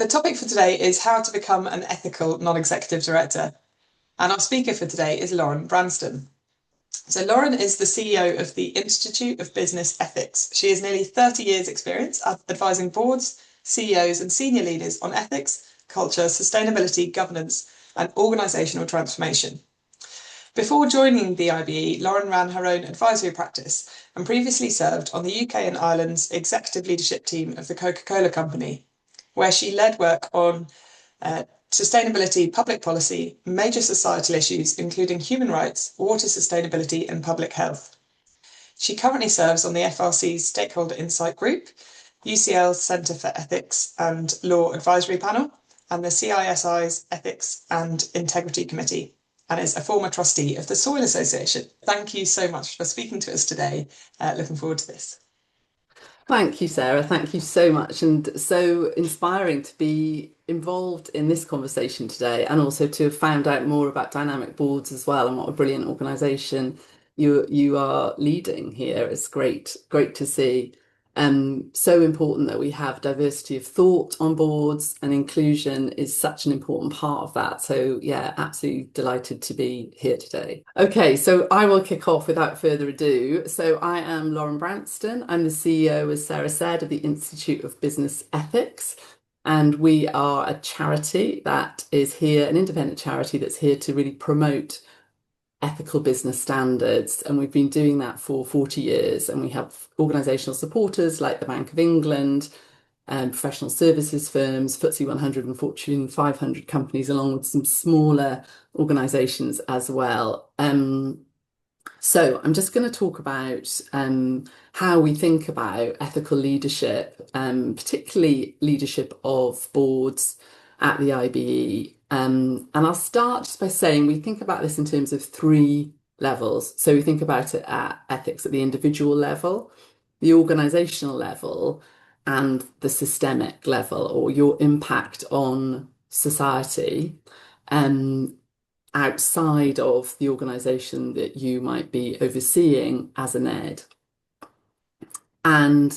The topic for today is how to become an ethical non-executive director. And our speaker for today is Lauren Branston. So Lauren is the CEO of the Institute of Business Ethics. She has nearly 30 years experience advising boards, CEOs and senior leaders on ethics, culture, sustainability, governance and organisational transformation. Before joining the IBE, Lauren ran her own advisory practice and previously served on the UK and Ireland's executive leadership team of the Coca-Cola company, where she led work on sustainability, public policy, major societal issues, including human rights, water sustainability, and public health. She currently serves on the FRC's Stakeholder Insight Group, UCL's Centre for Ethics and Law Advisory Panel, and the CISI's Ethics and Integrity Committee, and is a former trustee of the Soil Association. Thank you so much for speaking to us today. Looking forward to this. Thank you, Sarah. Thank you so much. And so inspiring to be involved in this conversation today, and also to have found out more about dynamic boards as well, and what a brilliant organisation you are leading here. It's great to see. So important that we have diversity of thought on boards, and inclusion is such an important part of that. So yeah, absolutely delighted to be here today. Okay, so I will kick off without further ado. So I am Lauren Branston. I'm the CEO, as Sarah said, of the Institute of Business Ethics. And we are a charity that is here, an independent charity that's here to really promote ethical business standards, and we've been doing that for 40 years, and we have organisational supporters like the Bank of England and professional services firms, FTSE 100 and Fortune 500 companies, along with some smaller organisations as well. So I'm just going to talk about how we think about ethical leadership, particularly leadership of boards at the IBE. And I'll start just by saying we think about this in terms of three levels. So we think about it at ethics at the individual level, the organisational level, and the systemic level, or your impact on society outside of the organisation that you might be overseeing as an ed. And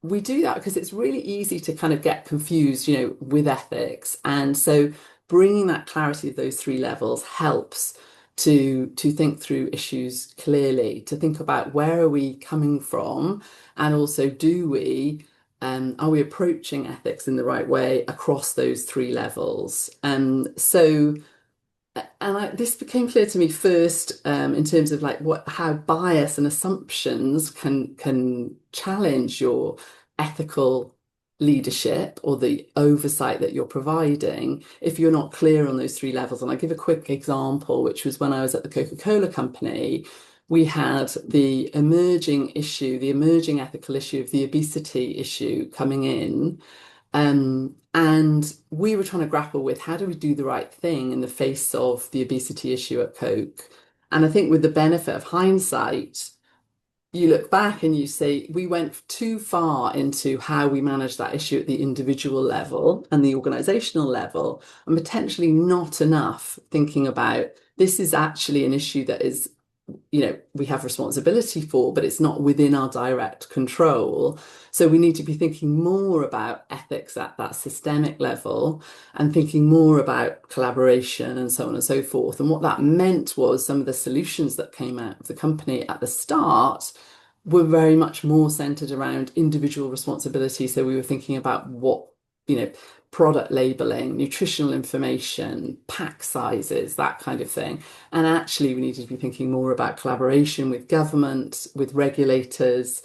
we do that because it's really easy to kind of get confused, with ethics. And so bringing that clarity of those three levels helps to think through issues clearly, to think about where are we coming from, and also are we approaching ethics in the right way across those three levels. This became clear to me first in terms of how bias and assumptions can challenge your ethical leadership or the oversight that you're providing if you're not clear on those three levels. And I give a quick example, which was when I was at the Coca-Cola company. We had the emerging ethical issue of the obesity issue coming in. And we were trying to grapple with how do we do the right thing in the face of the obesity issue at Coke. And I think with the benefit of hindsight, you look back and you say, we went too far into how we manage that issue at the individual level and the organisational level, and potentially not enough thinking about this is actually an issue that is, we have responsibility for, but it's not within our direct control. So we need to be thinking more about ethics at that systemic level, and thinking more about collaboration and so on and so forth. And what that meant was some of the solutions that came out of the company at the start were very much more centered around individual responsibility. So we were thinking about what, product labeling, nutritional information, pack sizes, that kind of thing. And actually, we needed to be thinking more about collaboration with government, with regulators,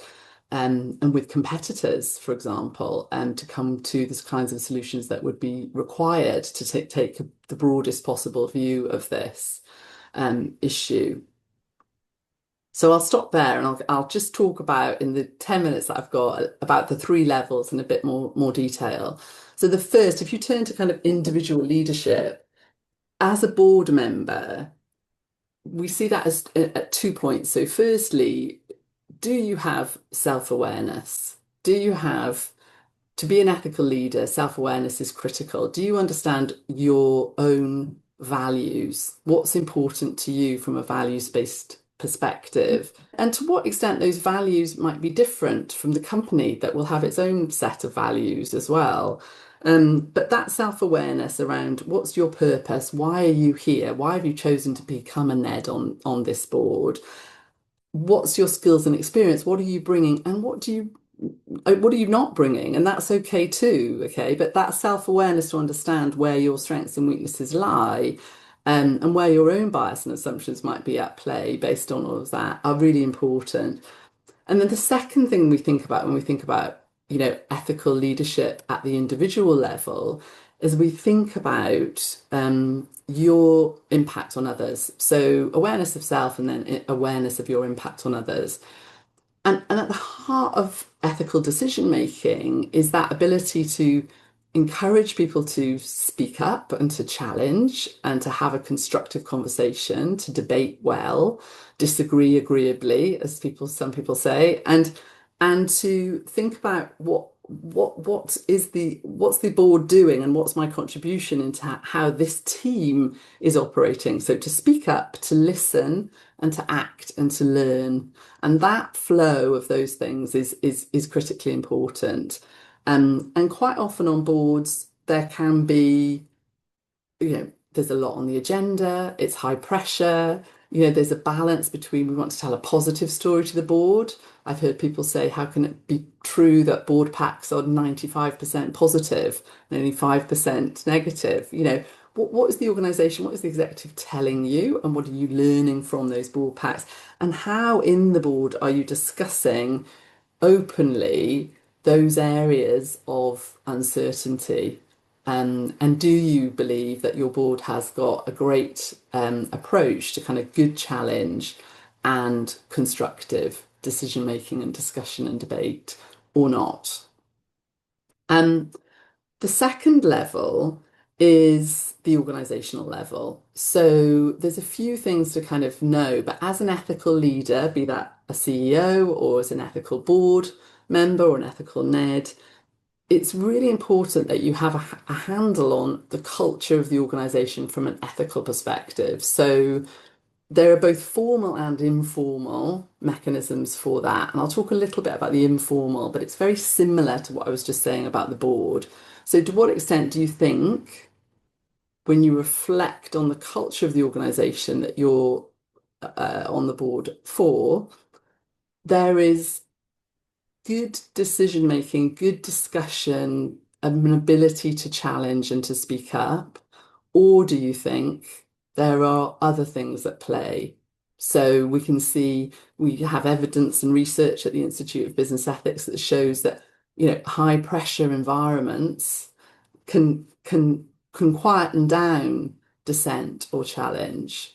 and with competitors, for example, and to come to the kinds of solutions that would be required to take the broadest possible view of this issue. So I'll stop there, and I'll just talk about, in the 10 minutes that I've got, about the three levels in a bit more detail. So the first, if you turn to kind of individual leadership, as a board member, we see that as at 2 points. So firstly, do you have self-awareness? To be an ethical leader, self-awareness is critical. Do you understand your own values? What's important to you from a values-based perspective, and to what extent those values might be different from the company that will have its own set of values as well. But that self-awareness around what's your purpose? Why are you here? Why have you chosen to become a NED on this board? What's your skills and experience? What are you bringing? And what are you not bringing? And that's okay too, okay? But that self-awareness to understand where your strengths and weaknesses lie, and where your own bias and assumptions might be at play based on all of that are really important. And then the second thing we think about when we think about, ethical leadership at the individual level is we think about your impact on others. So awareness of self and then awareness of your impact on others. And at the heart of ethical decision making is that ability to encourage people to speak up and to challenge and to have a constructive conversation, to debate well, disagree agreeably, as some people say, and to think about what's the board doing and what's my contribution into how this team is operating. So to speak up, to listen, and to act and to learn. And that flow of those things is critically important. And quite often on boards, there can be, there's a lot on the agenda, it's high pressure, there's a balance between we want to tell a positive story to the board. I've heard people say, how can it be true that board packs are 95% positive and only 5% negative? What is the organisation, what is the executive telling you, and what are you learning from those board packs? And how in the board are you discussing openly those areas of uncertainty? And do you believe that your board has got a great approach to kind of good challenge and constructive decision making and discussion and debate or not? Um, the second level is the organizational level. So there's a few things to kind of know, but as an ethical leader, be that a CEO or as an ethical board member or an ethical NED, it's really important that you have a handle on the culture of the organization from an ethical perspective. So there are both formal and informal mechanisms for that. And I'll talk a little bit about the informal, but it's very similar to what I was just saying about the board. So to what extent do you think, when you reflect on the culture of the organization that you're on the board for, there is good decision making, good discussion, an ability to challenge and to speak up? Or do you think there are other things at play? So we can see we have evidence and research at the Institute of Business Ethics that shows that, high pressure environments can quieten down dissent or challenge,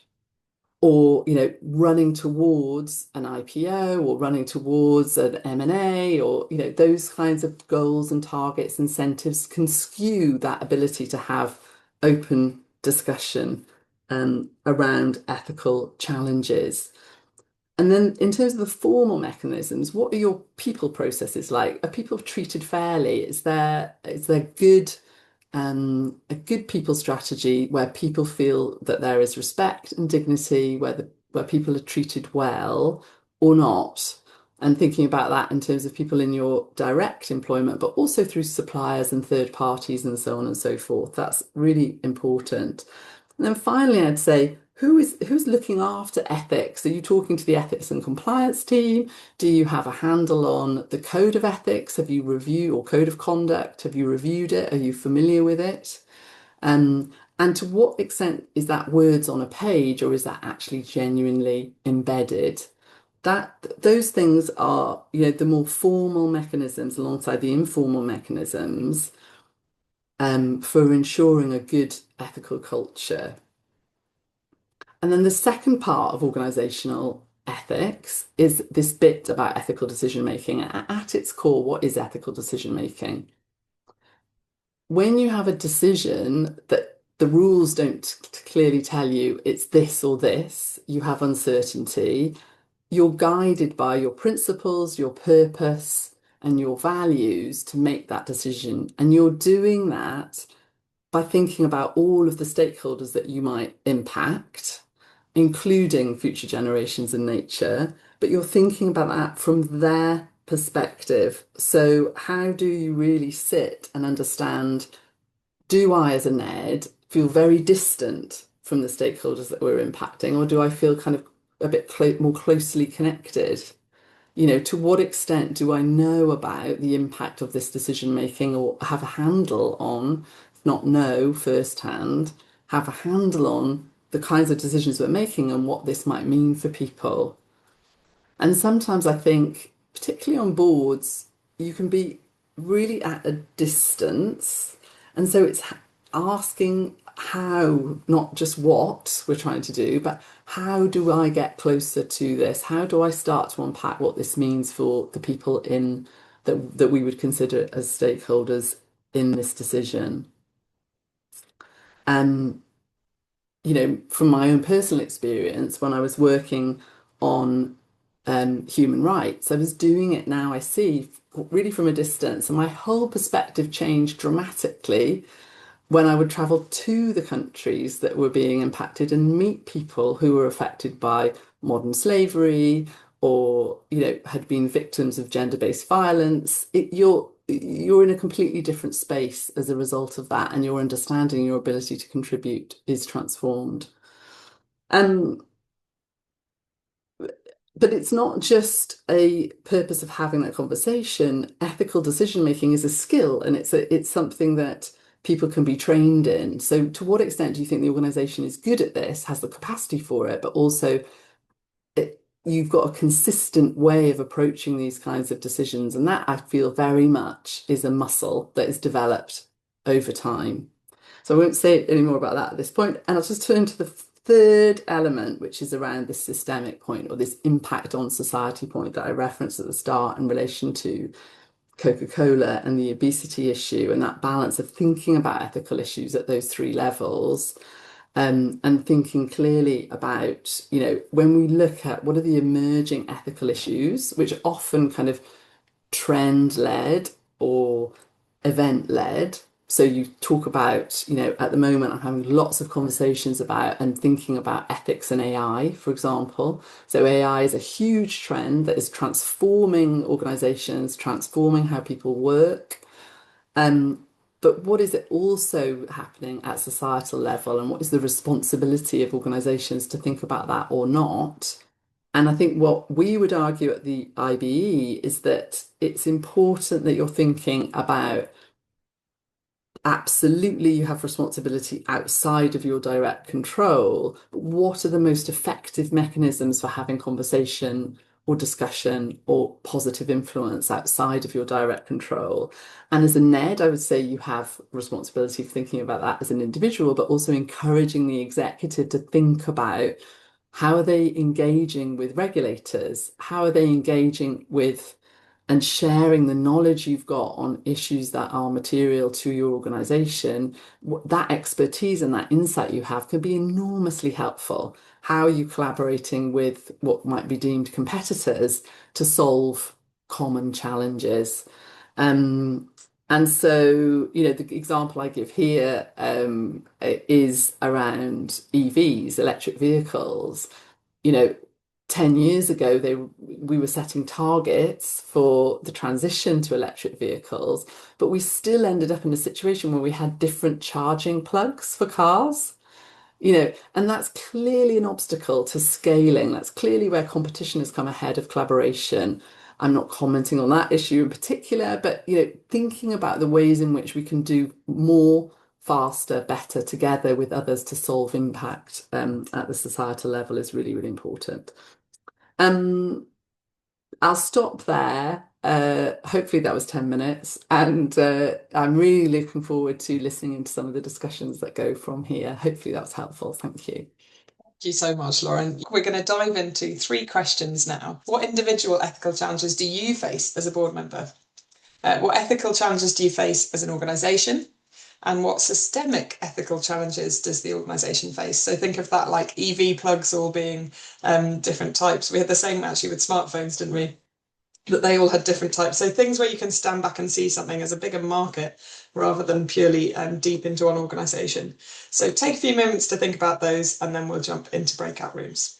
or running towards an IPO or running towards an M&A, or those kinds of goals and targets, incentives can skew that ability to have open discussion around ethical challenges. And then in terms of the formal mechanisms, what are your people processes like? Are people treated fairly? Is there a good people strategy where people feel that there is respect and dignity, where people are treated well or not? And thinking about that in terms of people in your direct employment, but also through suppliers and third parties and so on and so forth. That's really important. And then finally, I'd say, who's looking after ethics? Are you talking to the ethics and compliance team? Do you have a handle on the code of ethics? Have you reviewed, or code of conduct? Have you reviewed it? Are you familiar with it? And to what extent is that words on a page, or is that actually genuinely embedded? Those things are, the more formal mechanisms alongside the informal mechanisms for ensuring a good ethical culture. And then the second part of organizational ethics is this bit about ethical decision making. At its core, what is ethical decision making? When you have a decision that the rules don't clearly tell you it's this or this, you have uncertainty, you're guided by your principles, your purpose, and your values to make that decision. And you're doing that by thinking about all of the stakeholders that you might impact, including future generations and nature, but you're thinking about that from their perspective. So, how do you really sit and understand, do I, as a NED, feel very distant from the stakeholders that we're impacting, or do I feel kind of a bit more closely connected? To what extent do I know about the impact of this decision making or have a handle on, not know firsthand, have a handle on the kinds of decisions we're making and what this might mean for people? And sometimes I think, particularly on boards, you can be really at a distance. And so it's asking how, not just what we're trying to do, but how do I get closer to this? How do I start to unpack what this means for the people in that we would consider as stakeholders in this decision? Um, from my own personal experience, when I was working on human rights, I was doing it now, I see, really from a distance, and my whole perspective changed dramatically when I would travel to the countries that were being impacted and meet people who were affected by modern slavery or, had been victims of gender-based violence. You're in a completely different space as a result of that, and your understanding, your ability to contribute is transformed. Um, but it's not just a purpose of having that conversation. Ethical decision making is a skill, and it's something that people can be trained in. So, to what extent do you think the organisation is good at this, has the capacity for it, but also you've got a consistent way of approaching these kinds of decisions? And that, I feel, very much is a muscle that is developed over time. So I won't say any more about that at this point. And I'll just turn to the third element, which is around this systemic point or this impact on society point that I referenced at the start in relation to Coca-Cola and the obesity issue, and that balance of thinking about ethical issues at those three levels, and thinking clearly about, when we look at what are the emerging ethical issues, which are often kind of trend-led or event-led. So you talk about, at the moment, I'm having lots of conversations about and thinking about ethics and AI, for example. So AI is a huge trend that is transforming organizations, transforming how people work. But what is it also happening at societal level, and what is the responsibility of organizations to think about that or not? And I think what we would argue at the IBE is that it's important that you're thinking about, absolutely, you have responsibility outside of your direct control, but what are the most effective mechanisms for having conversation or discussion or positive influence outside of your direct control? And as a NED, I would say you have responsibility for thinking about that as an individual, but also encouraging the executive to think about, how are they engaging with regulators? How are they engaging with and sharing the knowledge you've got on issues that are material to your organisation? That expertise and that insight you have can be enormously helpful. How are you collaborating with what might be deemed competitors to solve common challenges? And so, the example I give here is around EVs, electric vehicles. 10 years ago, we were setting targets for the transition to electric vehicles, but we still ended up in a situation where we had different charging plugs for cars. And that's clearly an obstacle to scaling. That's clearly where competition has come ahead of collaboration. I'm not commenting on that issue in particular, but thinking about the ways in which we can do more, faster, better together with others to solve impact at the societal level is really, really important. I'll stop there. Hopefully that was 10 minutes, and I'm really looking forward to listening into some of the discussions that go from here. Hopefully that was helpful. Thank you. Thank you so much, Lauren. We're going to dive into three questions now. What individual ethical challenges do you face as a board member? What ethical challenges do you face as an organisation? And what systemic ethical challenges does the organisation face? So think of that like EV plugs all being different types. We had the same actually with smartphones, didn't we? That they all had different types. So things where you can stand back and see something as a bigger market rather than purely deep into one organisation. So take a few moments to think about those, and then we'll jump into breakout rooms.